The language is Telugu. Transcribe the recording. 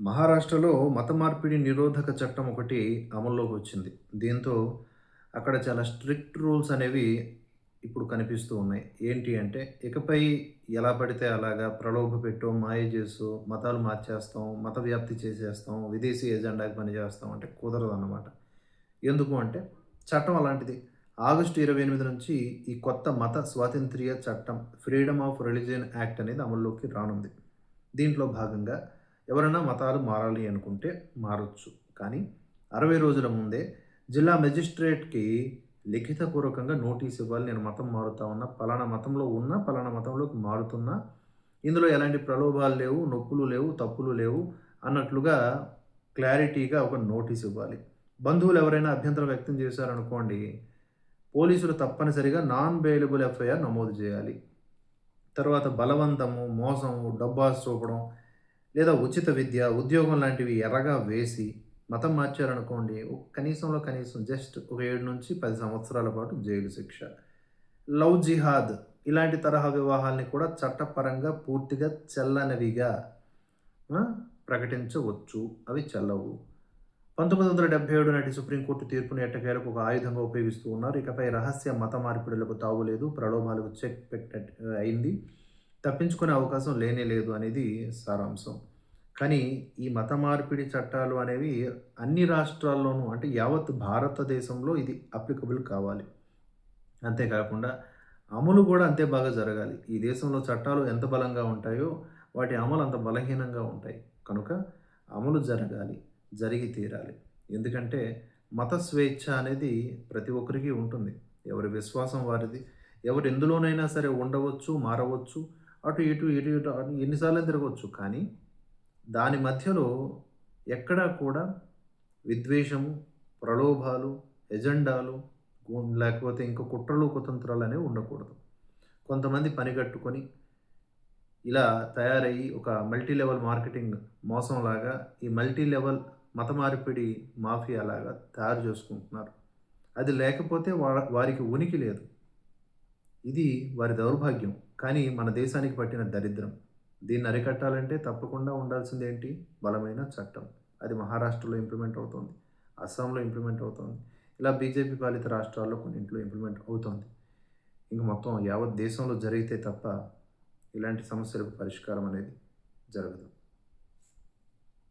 మహారాష్ట్రలో మత మార్పిడి నిరోధక చట్టం ఒకటి అమల్లోకి వచ్చింది. దీంతో అక్కడ చాలా స్ట్రిక్ట్ రూల్స్ అనేవి ఇప్పుడు కనిపిస్తూ ఉన్నాయి. ఏంటి అంటే ఇకపై ఎలా పడితే అలాగా ప్రలోభపెట్టో, మాయ చేసో మతాలు మార్చేస్తాం, మత వ్యాప్తి చేసేస్తాం, విదేశీ ఎజెండాకి పనిచేస్తాం అంటే కుదరదన్నమాట. ఎందుకు అంటే చట్టం అలాంటిది. ఆగస్టు 28 నుంచి ఈ కొత్త మత స్వాతంత్ర్య చట్టం ఫ్రీడమ్ ఆఫ్ రిలిజియన్ యాక్ట్ అనేది అమల్లోకి రానుంది. దీంట్లో భాగంగా ఎవరైనా మతాలు మారాలి అనుకుంటే మారొచ్చు. కానీ 60 రోజుల ముందే జిల్లా మెజిస్ట్రేట్‌కి లిఖితపూర్వకంగా నోటీస్ ఇవ్వాలి. నేను మతం మారుతా ఉన్నా, పలానా మతంలో ఉన్నా, పలానా మతంలోకి మారుతున్నా. ఇందులో ఎలాంటి ప్రలోభాలు లేవు, నొప్పులు లేవు, తప్పులు లేవు అన్నట్లుగా క్లారిటీగా ఒక నోటీస్ ఇవ్వాలి. బంధువులు ఎవరైనా అభ్యంతరం వ్యక్తం చేశారనుకోండి, పోలీసులు తప్పనిసరిగా నాన్ బెయిలబుల్ ఎఫ్ఐఆర్ నమోదు చేయాలి. తర్వాత బలవంతము, మోసము, డబ్బాస్ చూపడం లేదా ఉచిత విద్య, ఉద్యోగం లాంటివి ఎర్రగా వేసి మతం మార్చారనుకోండి, కనీసంలో కనీసం జస్ట్ ఒక 7-10 సంవత్సరాల పాటు జైలు శిక్ష. లవ్ జిహాద్ ఇలాంటి తరహా వివాహాల్ని కూడా చట్టపరంగా పూర్తిగా చెల్లనివిగా ఆ! ప్రకటించవచ్చు. అవి చెల్లవు. 1977 నాటి సుప్రీంకోర్టు తీర్పుని ఎట్టకేలకు ఒక ఆయుధంగా ఉపయోగిస్తూ ఉన్నారు. ఇకపై రహస్య మత మార్పిడులకు తావులేదు. ప్రలోభాలకు చెక్ పెట్టినట్టు అయింది. తప్పించుకునే అవకాశం లేనే లేదు అనేది సారాంశం. కానీ ఈ మత మార్పిడి చట్టాలు అనేవి అన్ని రాష్ట్రాల్లోనూ అంటే యావత్ భారతదేశంలో ఇది అప్లికబుల్ కావాలి. అంతేకాకుండా అమలు కూడా అంతే బాగా జరగాలి. ఈ దేశంలో చట్టాలు ఎంత బలంగా ఉంటాయో వాటి అమలు అంత బలహీనంగా ఉంటాయి. కనుక అమలు జరగాలి. జరిగి తీరాలి. ఎందుకంటే మత స్వేచ్ఛ అనేది ప్రతి ఒక్కరికి ఉంటుంది. ఎవరి విశ్వాసం వారిది. ఎవరు ఎందులోనైనా సరే ఉండవచ్చు, మారవచ్చు. అటు ఇటు, ఇటు ఇటు అని ఎన్ని తిరగొచ్చు. కానీ దాని మధ్యలో ఎక్కడా కూడా విద్వేషము, ప్రలోభాలు, ఎజెండాలు లేకపోతే ఇంకా కుట్రలు, కుతంత్రాలు అనేవి ఉండకూడదు. కొంతమంది పనిగట్టుకొని ఇలా తయారయ్యి ఒక మల్టీ లెవెల్ మార్కెటింగ్ మోసంలాగా ఈ మల్టీ లెవెల్ మత మార్పిడి మాఫియాలాగా తయారు చేసుకుంటున్నారు. అది లేకపోతే వారికి ఉనికి లేదు. ఇది వారి దౌర్భాగ్యం. కానీ మన దేశానికి పట్టిన దరిద్రం. దీన్ని అరికట్టాలంటే తప్పకుండా ఉండాల్సిందేంటి? బలమైన చట్టం. అది మహారాష్ట్రలో ఇంప్లిమెంట్ అవుతోంది. అస్సాంలో ఇంప్లిమెంట్ అవుతోంది. ఇలా బీజేపీ పాలిత రాష్ట్రాల్లో కొన్నింట్లో ఇంప్లిమెంట్ అవుతోంది. ఇంక మొత్తం యావత్ దేశంలో జరిగితే తప్ప ఇలాంటి సమస్యలకు పరిష్కారం అనేది జరగదు.